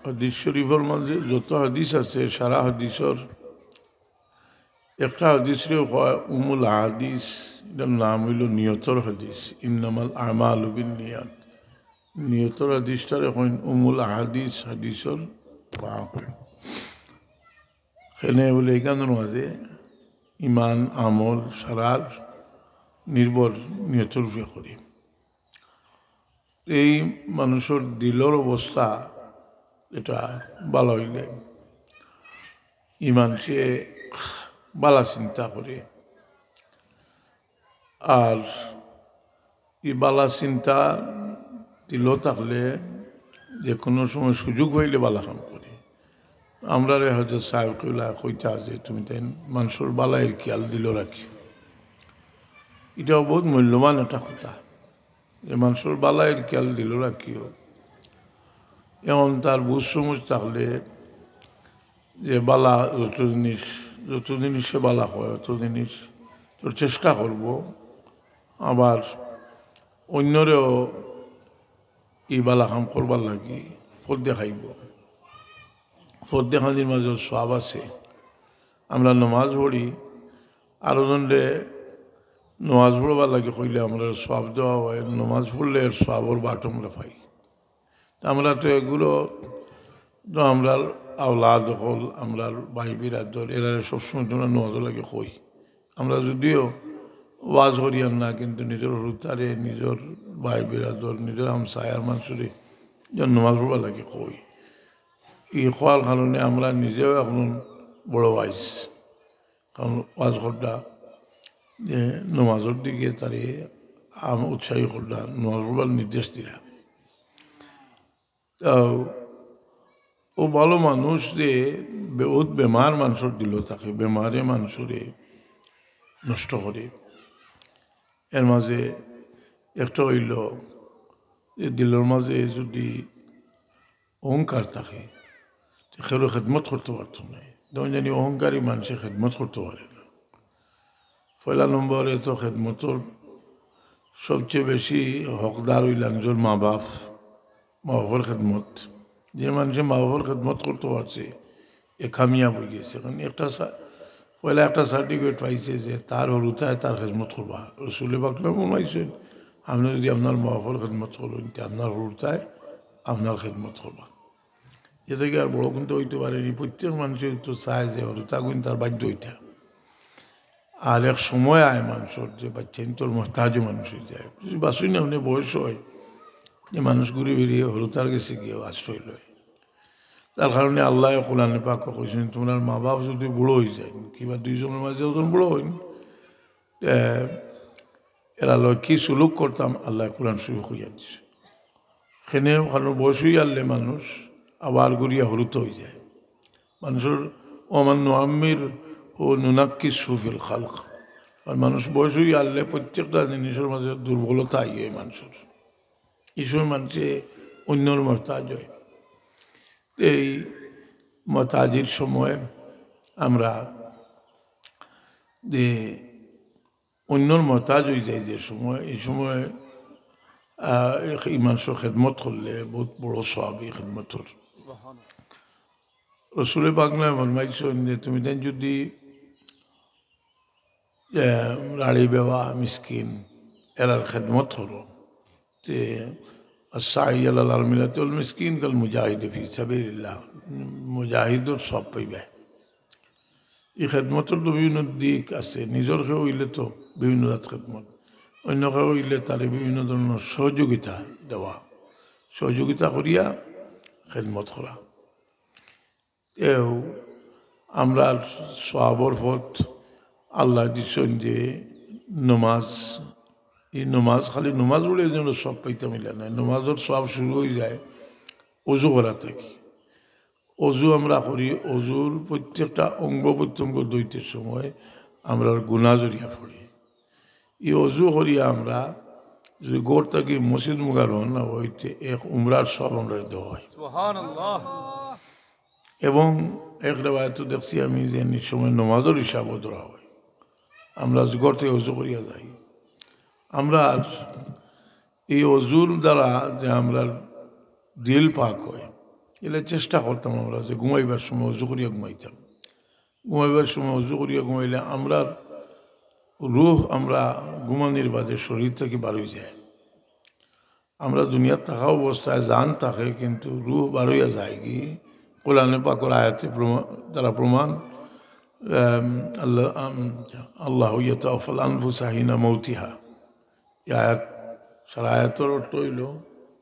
হাদিস শরীফের মাঝে যত হাদিস আছে সারা হাদিসের একটা হাদিসরে হয় উমুল হাদিস, এটার নাম হইল নিয়তর হাদিস। ইন্নামাল আমালু বিন্নিয়াত, নিয়তর হাদিসটার এখন উমুল হাদিস, হাদিসের সেনে বলে এখানের মাঝে ইমান আমল সারার নির্ভর নিয়তর উপরে করি। এই মানুষের দিলের অবস্থা এটা ভালো হইলে ইমান সে বালা চিন্তা করে, আর এই বালা চিন্তা দিল থাকলে যে কোনো সময় সুযোগ হইলে বালা কাম করে। আমরা হয়তো সাহেব কইলা কইতা যে তুমি তাই মানুষের বালাইয়ের খেয়াল দিল রাখি, এটাও বহুত মূল্যবান একটা কথা যে মানুষের বালাইয়ের খেয়াল দিল রাখিও। এমন তার বুঝ সমুজ থাকলে যে বালা যত জিনিসে বালা হয় অত জিনিস তোর চেষ্টা করব, আবার অন্যরেও এই বালা কাম করবার লাগি ফদ দেখাইব। ফদ দেখানির মাঝে সব আছে। আমরা নমাজ পড়ি, আরো জনরে নমাজ পড়বার লাগে কইলে আমরা সব দেওয়া হয়, নমাজ পড়লে এর সবর বাট আমরা পাই। আমরা তো এগুলো তো আমরা আওলাদ হল, আমরা ভাই বিরাদর এরা সবসময় তোমরা নমাজ লাগে কই। আমরা যদিও ওয়াজ করিয়ান না, কিন্তু নিজের হরুতারে, নিজের ভাই বিরাদর, নিজের হামসায়ার মানুষরে নমাজ পড়বার লাগে কই। এই খোয়ার কারণে আমরা নিজেও এখন বড় ওয়াইজ, কারণ ওয়াজ করটা যে নমাজের দিকে তারে উৎসাহী করলা, নমাজ পড়বার নির্দেশ দিলা। ও ভালো মানুষ যে বহুত বেমার মানুষের দিল থাকে, বেমারে মানুষরে নষ্ট করে। এর মাঝে একটা হইল যে দিলের মাঝে যদি অহংকার থাকে সেও খেদমত করতে পারত না। যেমন জানি অহংকারী মানুষে খেদমত করতে পারে না। পয়লা নম্বরে তো খেদমতর সবচেয়ে বেশি হকদার হইল নিজের মা বাপ, মা বাবার খেদমত। যে মানুষে মা বাবার খেদমত করতে পারছে এ কামিয়াব হয়ে গেছে। কারণ পয়লা একটা সার্টিফিকেট পাইছে যে তার হরুতায় তার খেদমত করবা। রসুল পাকলে বলাইছেন আপনি যদি আপনার মা বাবার খেদমত করবেন আপনার হরুতায় আপনার খেদমত করবা। এ থেকে আর বড় কিন্তু হইতে পারেনি। প্রত্যেক মানুষের তো চায় যে হরুতা গুণ তার বাধ্য হইতে। আর এক সময় আয় মানুষের যে বাচ্চা তোর মহতাজও মানুষ হয়ে যায়, বাসুই না আপনি বয়স হয় যে মানুষ ঘুরে বেরিয়ে হরুতার গেছে গিয়ে আশ্রয় লয়। তার কারণে আল্লাহ কোরআনে পাক কইছেন তোমার মা বাপ যদি বুড়ো হয়ে যায়, কিংবা দুইজনের মাঝে যখন বুড়ো হইন এরা লয় কি সুলুক করতাম, আল্লাহ কোরআন শরীফ হইয়া দিছে। সেখানে কারণ বয়স হয়ে আনলে মানুষ আবার ঘুরিয়া হরুত হয়ে যায়। মানুষের অমান্য আম্মির ও নুনাক্কি সুফিল খালক, আর মানুষ বয়স হয়ে আনলে প্রত্যেকটা জিনিসের মাঝে দুর্বলতা আই মানুষের। এই সময় মানুষে অন্যর মহতাজ হয়। এই মহতাজির সময় আমরা যে অন্যর মহতাজ হয়ে যায় যে সময়, এই সময় এই মানুষের খেদমত করলে বহুত বড় সওয়াব এই খেদমতর। রসুল পাকলায় ফরমাইছেন যে তুমি দেন যদি রাড়ি বেওয়া মিসকিন এরার খেদমত করো তে সাই আল মিলাতুল মিসকিন কাল মুজাহিদ ফি সাবিলিল্লাহ, মুজাহিদর সব পাইবে। এই খেদমতের তো বিভিন্ন দিক আছে। নিজের কেউ হইলে তো বিভিন্ন জাত খেদমত, অন্য কেউ হইলে তারে বিভিন্ন ধরনের সহযোগিতা দেওয়া, সহযোগিতা করিয়া খেদমত করা। এও আমরা সওয়াবর পথ আল্লাহ দিচ্ছেন যে নমাজ, এই নমাজ খালি নমাজ পড়ে যেন সব পাইতে মিলে না। নমাজের সব শুরু হয়ে যায় অজু করা থেকে। অজু আমরা করি, অজুর প্রত্যেকটা অঙ্গ প্রত্যঙ্গ দইতের সময় আমরা গুনাহ জড়িয়া পড়ি। এই অজু করিয়া আমরা যদি গোড় থাকি মসজিদ মুগা রওনা হইতে এক উমরার সব আমরা দেওয়া হয়। এবং এক রেওয়ায়ত দেখছি আমি যে সময় নমাজের হিসাবও ধরা হয়। আমরা ঘর থেকে অজু করিয়া যাই, আমরা এই অজুর দ্বারা যে আমরা দিল পাক হয়, এলে চেষ্টা করতাম আমরা যে ঘুমাইবার সময় অজু করিয়া ঘুমাইতাম। ঘুমাইবার সময় অজু করিয়া ঘুমাইলে আমরা রুহ আমরা ঘুমানির বাদে শরীর থেকে বার হয়ে যায়। আমরা দুনিয়ার থাকা অবস্থায় জান থাকে কিন্তু রুহ বার হইয়া যায় কি কোরআনে পাকের আয়াতে তারা প্রমাণ আল্লাহ ইয়াতাওয়াফাল আনফুসা হিনা মাউতিহা। এই আয়াত সারা আয়াতের অর্থ হইল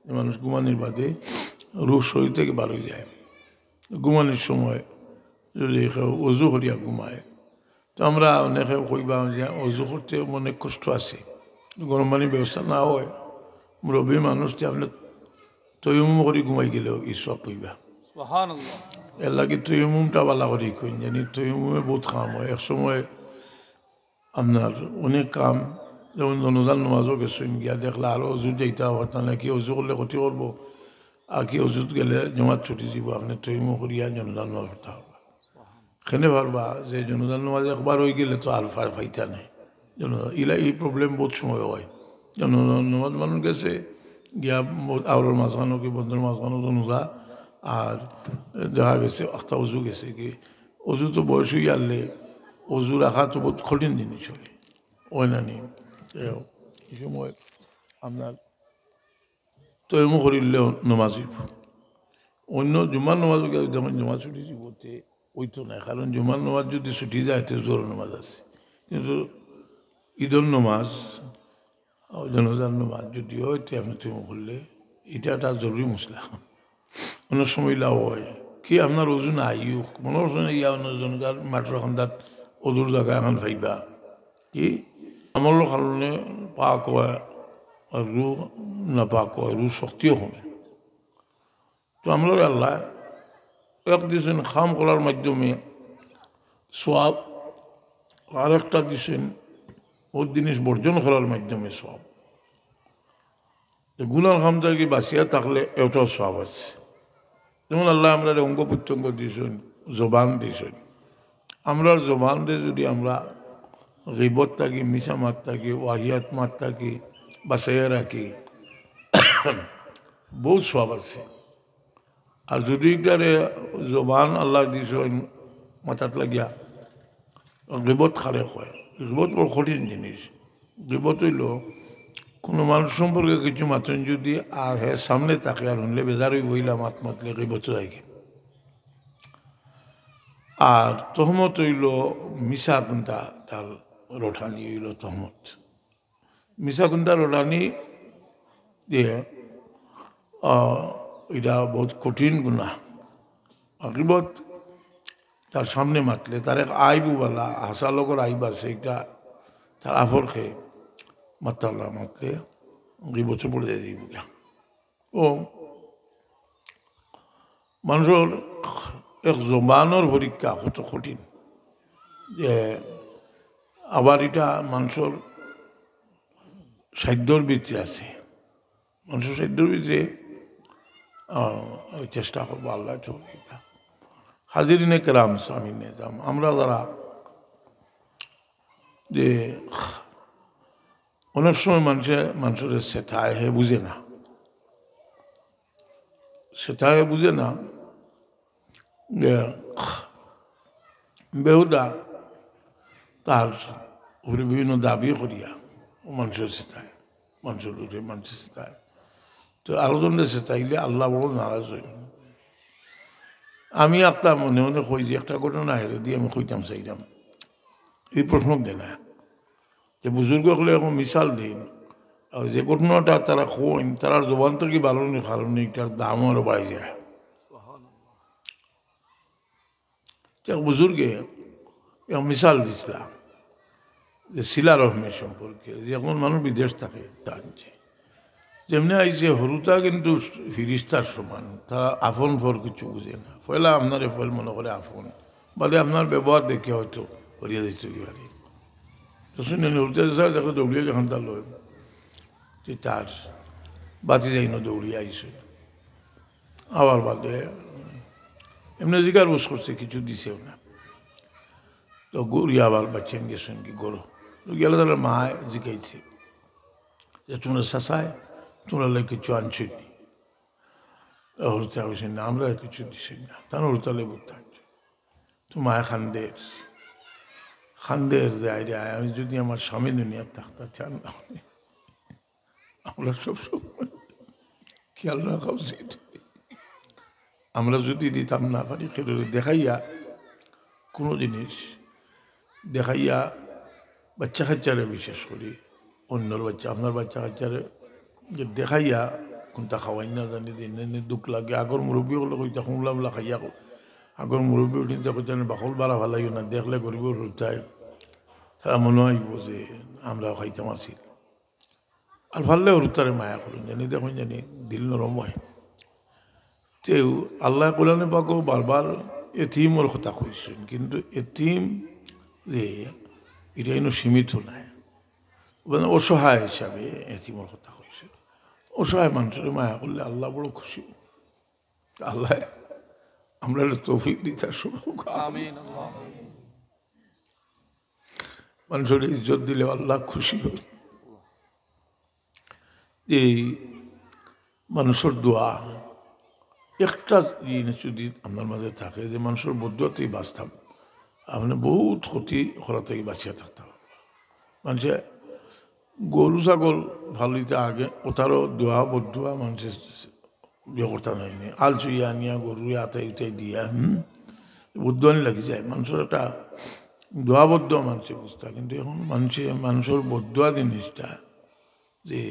যে মানুষ ঘুমানির বাদে রুহ শরীর থেকে বার হয়ে যায়। ঘুমানির সময় যদি কেউ অজু করিয়া ঘুমায় তো আমরা অনেকে কইবা যে অজু করতে অনেক কষ্ট আছে, গরম পানির ব্যবস্থা না হয় মুরব্বী মানুষটি আপনি তৈমুম করে ঘুমাই গেলেও এই সব কইবা। এর লাগে তৈমুমটা বালা করি কইন জানি তৈমুমে বহুত কাম হয়। এক সময় আপনার অনেক কাম, যেমন জনজান নামাজও গেছেন গিয়া দেখলে আরও অজুত যাইতে পারতাম না, কি অজু করলে ক্ষতি করবো, আর কি অজুত গেলে জমাত ছুটি যাব, আপনি তৈমু করিয়া জনজান নামাজ পড়তে হবে। সেনে ভাববা যে জনজান নামাজ একবার হয়ে গেলে তো আর ফাইতা নেই ইলা। এই প্রবলেম বহুত সময় হয়। জনজান নামাজ মানুষ গেছে গিয়া আওয়ার মাঝখানো কি বন্ধের মাঝখানো জনজা, আর দেখা গেছে একটা অজু গেছে কি অজু তো বয়স হয়ে আনলে অজু রাখা তো বহুত কঠিন জিনিস হয় ওই না নি। এই সময় আপনার তৈমু করিলেও নমাজি অন্য জুমার নামাজ যেমন জমা ছুটি জীবতে ওই তো নাই, কারণ জুমার নামাজ যদি ছুটি যায় তো জোর নামাজ আছে, কিন্তু ঈদর নামাজ জনজার নামাজ যদি হয় তো আপনি তৈমু করলে এটা একটা জরুরি মশলা। অনেক সময় লাভ হয় কি আপনার ওজন আইও মনে হচ্ছে ইয়া অন্যজনকার মাটির খান্দাত ওজুর জায়গায় এখন ফাইবা কি আমার কারণে পাক হয় আর রু না পাক হয়, রু শক্তিও কমে। তো আমরা আল্লাহ এক দিয়েছেন খাম করার মাধ্যমে সব, আর একটা দিয়েছেন ওর জিনিস বর্জন করার মাধ্যমে সব। গুনার খাম থেকে বাঁচিয়া থাকলে এটাও সব আছে। যেমন আল্লাহ আমরা অঙ্গ প্রত্যঙ্গ দিয়েছেন, জবান দিয়েছেন। আমরা জবানরে যদি আমরা গীবত থাকি, মিশা মাত থাকি, ওয়াহিয়াত মাত থাকি, বাঁচাইয়া রাখি বহুত সব আছে। আর যদি এটারে জবান আল্লাহ দিয়েছেন মাথাত লাগিয়া গীবত খারে হয়, গীবত বড় কঠিন জিনিস। গীবত হইল কোনো মানুষ সম্পর্কে কিছু মাত্রেন যদি আর হ্যাঁ সামনে থাকে আর হইলে বেজার হয়ে বইলা মাত মাতলে গীবত যায়। আর তহমত হইল মিশা কুন্তা তার রোঠানি হইল তহমত। মিশা কুন্তা রোঠানি দিয়ে এটা বহুত কঠিন গুণা। গীবত তার সামনে মাতলে তার এক আইবুবালা হাসা লগর আইব আছে, এটা তার আফর খেয়ে মাতাল্লা মাতলে গীবতে পড়ে যায় দিব। ও মানুষের এক জবানোর পরীক্ষা কত কঠিন, যে আবার এটা মানুষের সাধ্যর ভিতরে আছে। মানুষের সাধ্যর ভিতরে চেষ্টা করবো আল্লাহ চৌকিটা হাজিরিনে কেরাম স্বামী নিজাম। আমরা যারা যে অনেক সময় মানুষের সেথায় হে বুঝে না, সেথায় বুঝে না যে বেহুদা তার উপরে বিভিন্ন দাবি করিয়া মানুষের শেখায়, মানুষের উঠে মানুষের শেখায়। তো আলোচনা শেখাইলে আল্লাহ বড় নারাজ হইল। আমি একটা মনে মনে কই যে একটা ঘটনা হেরে দিয়ে আমি কইতাম চাইতাম এই প্রশ্ন কেনা যে বুজুর্গ হলে এখন মিশাল দিন আর যে ঘটনাটা তারা কইন তার জবান থেকে বাড়ানোর কারণে এটার দামও আরো বাড়ি যায়। বুজুর্গে মিশাল দিছিলাম যে শিলা রহমের সম্পর্কে, যখন মানুষ বিদেশ থাকে টানছে যেমনি আইসে হরুতা কিন্তু ফিরিস্তার সমান, তারা আফন ফর কিছু বুঝে না। ফয়লা আপনার ফল মনে করে আফন বলে আপনার ব্যবহার দেখে হয়তো করিয়া দিতে পারি। তো শুনে হরুতা যাকে দৌড়িয়ে যখন তার লয় যে তার বাঁচি যাই না দৌড়িয়ে আইসে আবার বাদে এমনি জিগার বুঝ করছে কিছু দিছেও না। তো গড়িয়া আবার বাচ্চেন গেছেন কি গরো গেলে তাহলে মা জিগাইছে যে তোমরা শাসায় তোমরা লাগে কিছু আনছেনি। হরতা হয়েছে না, আমরা আর কিছু দিছি না, তার হরতালে থাকছে। তো মায়া খান্দের যে আইরে আমি যদি আমার স্বামী দুনিয়ার থাকতে চান না, আমরা সব সময় খেয়াল রাখা উচিত। আমরা যদি দিতাম না পারি খেলে দেখাইয়া কোনো জিনিস দেখাইয়া বাচ্চা কাচ্চারে বিশেষ করি অন্যর বাচ্চা আপনার বাচ্চা কাচ্চারে যে দেখাইয়া কোনটা খাওয়াই না জানি দিন দুঃখ লাগে। আগর মুরব্বী হলে কইতা শুনলাম খাইয়া আগর মুরব্বী উঠিতে কইতেন বাকল বাড়া ভালাইও না, দেখলে গরিবর হইতায় তারা মনে হইব যে আমরা খাইতাম আসিল। আর ভাললে হরুতারে মায়া করুন জানি, দেখুন জানি দিল নরম হয়। তেও আল্লাহ কোরআনে পাকও বারবার এতিমর কথা কইছেন, কিন্তু এতিম যে এটা এনে সীমিত নাই, মানে অসহায় হিসাবে এতিমর কথা কইছে। অসহায় মানুষের মায়া করলে আল্লাহ বড় খুশি। আল্লাহ আমরা তৌফিক দিতে মানুষের ইজ্জত দিলে আল্লাহ খুশি হয়। এই মানুষের দোয়া একটা জিনিস যদি আপনার মাঝে থাকে যে মানুষের বদুয়াতেই বাঁচতাম, আপনি বহুত ক্ষতি করা থেকে বাঁচিয়ে থাকতাম। মানুষে গরু ছাগল ভালিতে আগে ওটারও দোয়া বদুয়া মানুষের ইয়ে করতে হয়নি, আল চুইয়া আনিয়া গরু আতাই উঠাই দিয়া বদুয়ানি লাগি যায়। মানুষের একটা দোয়া বদুয়া মানুষের বুঝতে, কিন্তু এখন মানুষের বদুয়া জিনিসটা যে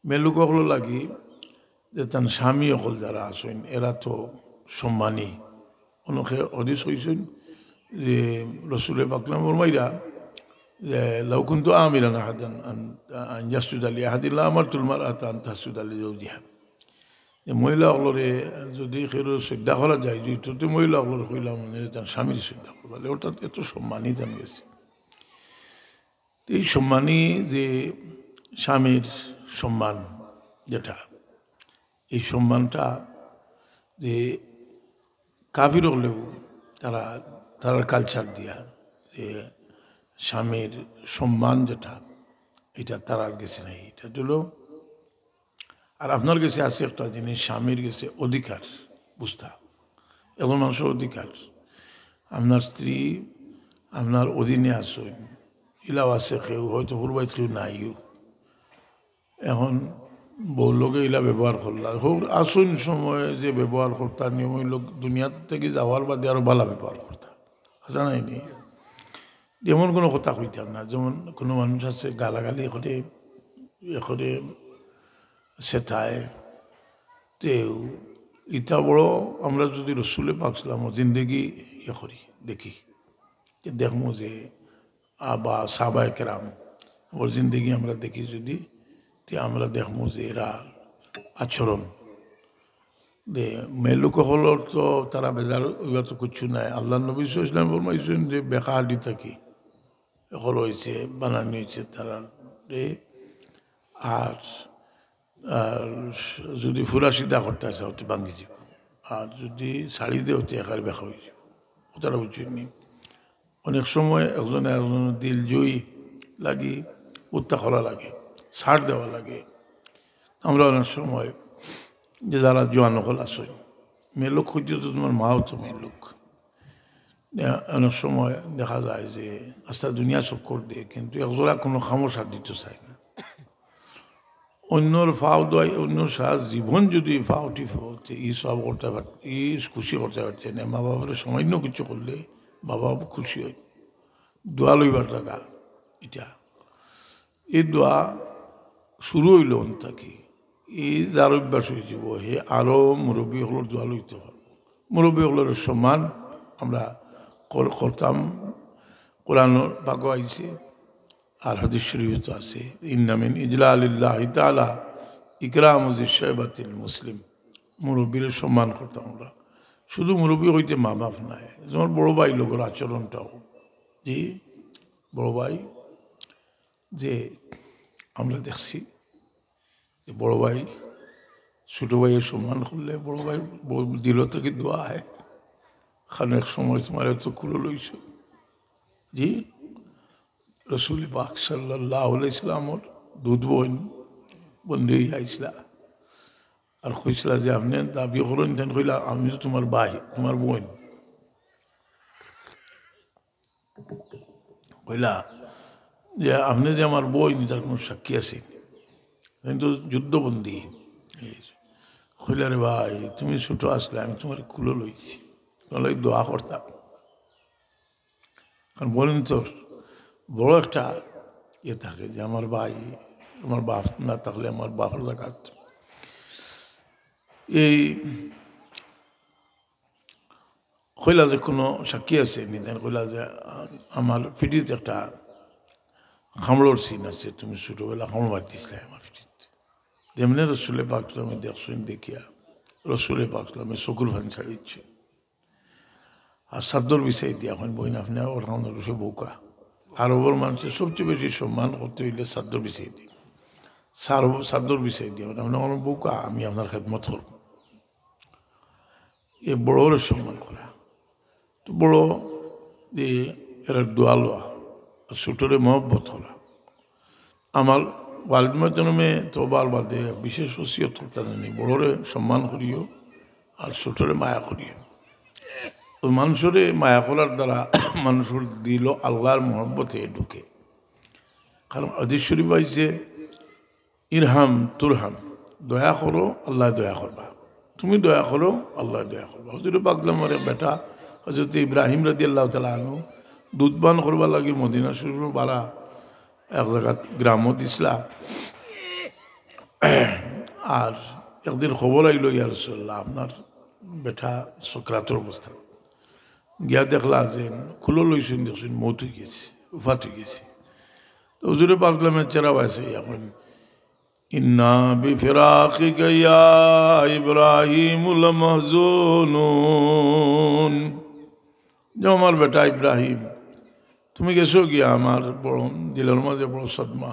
মেলুকহল লাগি যে তার স্বামী অকল যারা আসেন এরা তো সম্মানী। অনেকে হদিস হয়েছেন যে রসুলে পাকলাম বরমাইরা যে লৌকুন্তু আমিরান আহাদান আনজাসুদ আলী আহাদিল্লা আমার তুলমার আতান তাসুদ আলী জৌজিহা, যে মহিলা অকলরে যদি কেউ শ্রদ্ধা করা যায় যেহেতু মহিলা অকলরে কইলাম তার স্বামীর শ্রদ্ধা করবা, ওটা এত সম্মানই জান গেছে। এই সম্মানই যে স্বামীর সম্মান যেটা, এই সম্মানটা যে কাফির হলেও তারা কালচার দিয়া যে স্বামীর সম্মান যেটা এটা তারার গেছে নাই, এটা হলো। আর আপনার কাছে আছে একটা জিনিস, স্বামীর গেছে অধিকার বুঝতা, এখন মানুষের অধিকার। আপনার স্ত্রী আপনার অধীনে আসেন, ইলাও আছে কেউ হয়তো হুরবাইত কেউ নাইও, এখন বহু লোকে এলা ব্যবহার করলা হোক আসুন সময়ে যে ব্যবহার করতা নিয়ম লোক দুনিয়া থেকে যাওয়ার বাদে আরো ভালো ব্যবহার করতা জানাই নি। যেমন কোনো কথা কইতাম না, যেমন কোনো মানুষ আছে গালাগালি এখরে সেটায় তেও ইটা বড়। আমরা যদি রসুলে পাকছিলাম জিন্দগি করি দেখি যে দেখবো যে বা সাহাবায়ে কেরাম ওর জিন্দগি আমরা দেখি যদি আমরা দেখবো যে এরা আচরণ যে মেলুক হলর তো তারা বেজার ওইবার তো কিছু নাই। আল্লাহ নবী ইসলাম ফরমাইছেন যে বেকাহাদি থাকি হল হয়েছে বানানি হয়েছে তারা আর যদি ফুরা সিধা করতে আসে হতে ভাঙ্গি যাব, আর যদি শাড়ি দিয়ে হতে একার বেখা হয়ে যাব, তারা বুঝিনি। অনেক সময় একজনের দিল জয়ী লাগি উত্তা করা লাগে, ছাড় দেওয়া লাগে। আমরা অনেক সময় যে যারা জোয়ান হল আসেন মেয়ে লোক খুঁজছে তো তোমার মাও তো মেয়ে লোক, অনেক সময় দেখা যায় যে আস্তা দুনিয়া সব করে দিয়ে কিন্তু একজোড়া কোনো খামোশা দিতে চায় না। অন্যর ফাও দেয় অন্য সাজ জীবন যদি ফাও টিফো ই সব করতে পারত ই খুশি করতে পারছে না। মা বাবার সামান্য কিছু করলে মা বাবা খুশি হয়, দোয়া লইবার টাকা এটা এই দোয়া শুরু হইল থাকি এই যার অভ্যাস হয়ে যাব হে আরও মুরব্বী হলোর দোয়া লইতে পারবো। মুরব্বী হলোর সম্মান আমরা করতাম, কোরআন পাক আইছে আর হাদিস শরীফ আছে ইন্না মিন ইজলালিল্লাহি তাআলা ইকরামু যিশাইবাতিল মুসলিম। মুরব্বীর সম্মান করতাম আমরা, শুধু মুরব্বী হইতে মা বাপ নাই, যেমন বড় ভাই লোকের আচরণটাও যে বড় ভাই যে আমরা দেখছি যে বড় ভাই ছোট ভাইয়ের সম্মান করলে বড় ভাই দিল থেকে দোয়া হয় খানেক সময় তোমার এত খুলে লইছ জি রসুল পাক সাল্লাল্লাহু আলাইহি সাল্লামর দুধ বোন বন্ধু আইসলা আর কইছিল যে আপনি দাবি করেন তেন কইলা আমি তো তোমার ভাই তোমার বোন কইলা যে আপনি যে আমার বোন তার কোনো সাক্ষী আছে কিন্তু যুদ্ধবন্দী কইলা রে ভাই তুমি ছোট আসলে আমি তোমার কুলো লইছি তাহলে দোয়া করতাম কারণ বলেন তোর বড় একটা ইয়ে থাকে যে আমার ভাই আমার বাপ না থাকলে আমার বাপের জায়গাত এই কইলা যে কোনো সাক্ষী আছে নিতেন কইলা যে আমার ফিটিতে একটা হামলোর সিন আছে তুমি ছোটবেলা হামলো মারতেছিলে আমার ফিটিতে যেমনি রসুলে পাকলামে দেখছেন দেখিয়া রসুলে পাকলামে চকুর ভান ছাড়িয়েছি আর সাদ্দর বিষয় দিয়া এখন বই না আপনি ওর কারণে রসে বৌকা আরবর মানুষের সবচেয়ে বেশি সম্মান করতে হইলে সাদ্দর বিষয় দিই সাদ্দর বিষয় দিয়ে আপনার কোনো বৌকা আমি আপনার খেদমত করব এ বড়োর সম্মান করা তো বড় যে এরা দোয়া লওয়া ছোটরে মহব্বত করা আমার ওয়ালিদ জন্মে তো বাদে বিশেষ ওসিয়ত করতে নেই বড়রে সম্মান করিও আর ছোটরে মায়া করিও ওই মানুষরে মায়া করার দ্বারা মানুষের দিল আল্লাহর মহব্বতে ঢুকে কারণ হাদিস শরীফ আইছে ইরহাম তুরহাম দয়া করো আল্লাহ দয়া করবা তুমি দয়া করো আল্লাহ দয়া করবা হজরত পাকলামের বেটা হজরত ইব্রাহিম রাদিয়াল্লাহু তাআলা আনহু দুধবান করবার লাগে মদিনা শরীফ বাড়া এক জায়গাত গ্রামও দিছিলা আর একদিন খবর আইল ইয়া রাসূলুল্লাহ আপনার বেটা সকরাতের অবস্থা গিয়া দেখলা যে খুলো লইছেন দেখছেন মৌত হয়ে গেছে উফাত হয়ে গেছে তো হুজুরে পাকলামের চেরা পাইছে এখন ইন্না বিফিরাকিকা ইয়া ইব্রাহিমুল মাহজুনুন যে আমার বেটা ইব্রাহিম তুমি গেছো গিয়া আমার বড় দিলের মাঝে বড় সদমা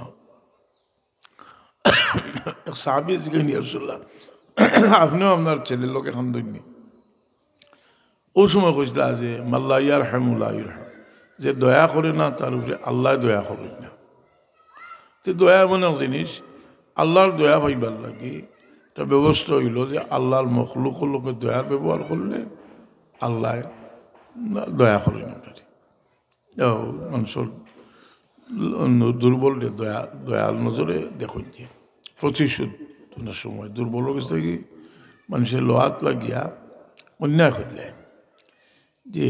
এক সাহাবী জিজ্ঞেস ইয়া রাসূলুল্লাহ আপনিও আপনার ছেলের লোকে খান দইনি ওই সময় কইছিলা যে মাল্লা ইয়ারহামুল্লাহ ইরহাম যে দয়া করে না তার উপরে আল্লাহ দয়া করেন না তো দয়া এমন এক জিনিস আল্লাহর দয়া পাইবার লাগে একটা ব্যবস্থা হইল যে আল্লাহর মখলুকের লোকে দয়ার ব্যবহার করলে আল্লাহ দয়া করেন আপনার মানুষের দুর্বল দয়ার নজরে দেখুন যে প্রতিশোধ সময় দুর্বল অবস্থা কি মানুষের লোহাত লাগিয়া অন্যায় করলে যে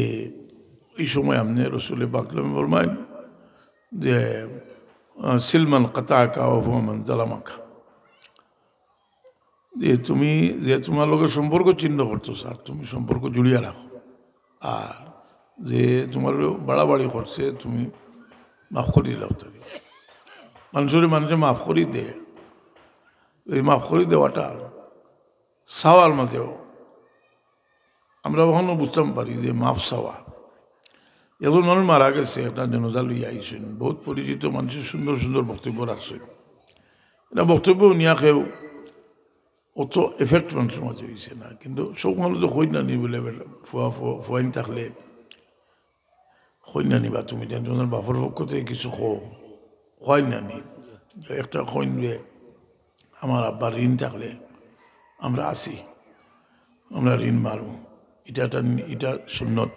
এই সময় আপনি রসুলে পাকলামে ফরমাইন যে সিলমান কাতাকা ওফমান জালামাকা যে তুমি যে তোমার লোকের সম্পর্ক চিহ্ন করছো স্যার তুমি সম্পর্ক জুড়িয়ে রাখো আর যে তোমার বাড়াবাড়ি করছে তুমি মাফ করি দাও তবে মানুষে মাফ করি দে এই মাফ করে দেওয়াটা সাওয়ার মাঝেও আমরা কখনো বুঝতাম পারি যে মাফ সাওয়া এখন মানুষ মারা গেছে একটা জনজা লইয়া আইসেন বহুত পরিচিত মানুষের সুন্দর সুন্দর বক্তব্য রাখছেন এটা বক্তব্য নিয়া খেয়েও অত এফেক্ট মানুষের মাঝে হয়েছে না কিন্তু সব মানুষ তো হই না নি বলে ফুয়াইন থাকলে হই না নি বা তুমি তোমার বাপর পক্ষ থেকে কিছু হয় না নি একটা হইন যে আমার আব্বার ঋণ থাকলে আমরা আসি আমরা ঋণ মারব এটা সুন্নত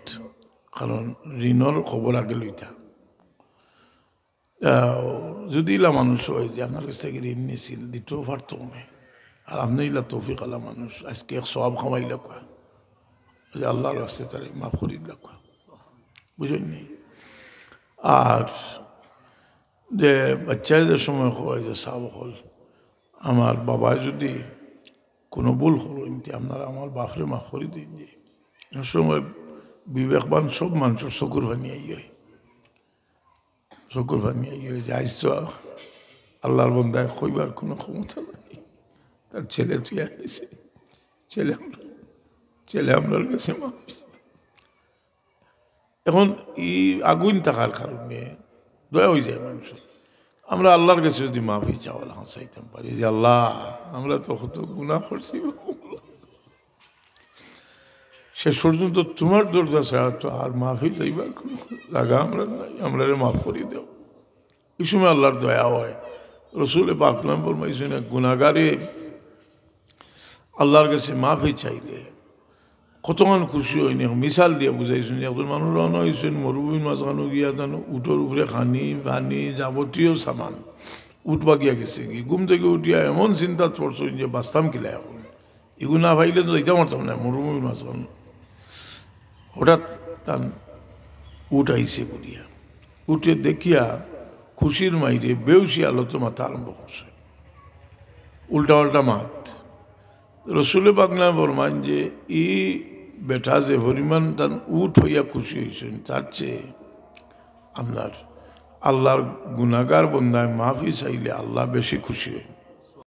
কারণ ঋণর খবর আগে লইতা যদি ইলা মানুষ হয় যে আপনার কাছ থেকে ঋণ নিয়েছিল দিতেও পারত না আর আপনি ইলা তৌফিক আলা মানুষ আজকে এক সব খামাইলা কোয়া যে আল্লাহর রাস্তে তার মাফ করিলা কোয়া বুঝেননি আর যে বাচ্চাদের সময় হয় যে সাব হল আমার বাবা যদি কোনো ভুল হলো এমনি আপনারা আমার বাপরে মাফ করে দিন যে সময় বিবেকবান সব মানুষের চকুর ভানিয়ে হয় চকুর ভানিয়ে হয় যে আইস আল্লাহর বন্দায় কইবার কোনো ক্ষমতা নাই তার ছেলে তুই আইসে ছেলে আমরার কাছে মাফ এখন এই আগুন থাকার কারণে দয়া হয়ে যায় মানুষের আমরা আল্লাহর কাছে যদি মাফি চাওয়াল চাইতাম পারি যে আল্লাহ আমরা তো কত গুনাহ করছি শেষ পর্যন্ত তোমার দরজা ছাড়া তো আর মাফি চাইবার কোনো লাগা আমরা নাই আমরা মাফ করিয়ে দেও এই সময় আল্লাহর দয়া হয় রসুলে পাকলাম ফরমাইছেন গুনাহগারে আল্লাহর কাছে মাফি চাইলে কতক্ষণ খুশি হয়নি। মিশাল দিয়ে বুঝাইছেন যে একজন মানুষ রওনা হয়েছেন মরুভূমির মাঝখানো গিয়া যেন উঠোর উপরে খানি পানি যাবতীয় সামান উঠবা গিয়া গেছে কি ঘুম থেকে উঠিয়া এমন চিন্তা পড়ছেন যে বাঁচতাম কিলা এখন এগুলো না পাইলে তো যাইতে পারতাম না মরুভূমির মাঝখান। হঠাৎ তার উঠ আইসে করিয়া উঠে দেখিয়া খুশির মাইরে বেউসি আলোতে মাথা আরম্ভ করছে উল্টা উল্টা মাত। রসুলে পাকনা ফরমান যে এই বেটা যে পরিমাণ তার উঠ হইয়া খুশি হয়েছেন তার চেয়ে আপনার আল্লাহর গুনাহগার বন্দায় মাফি চাইলে আল্লাহ বেশি খুশি হয়।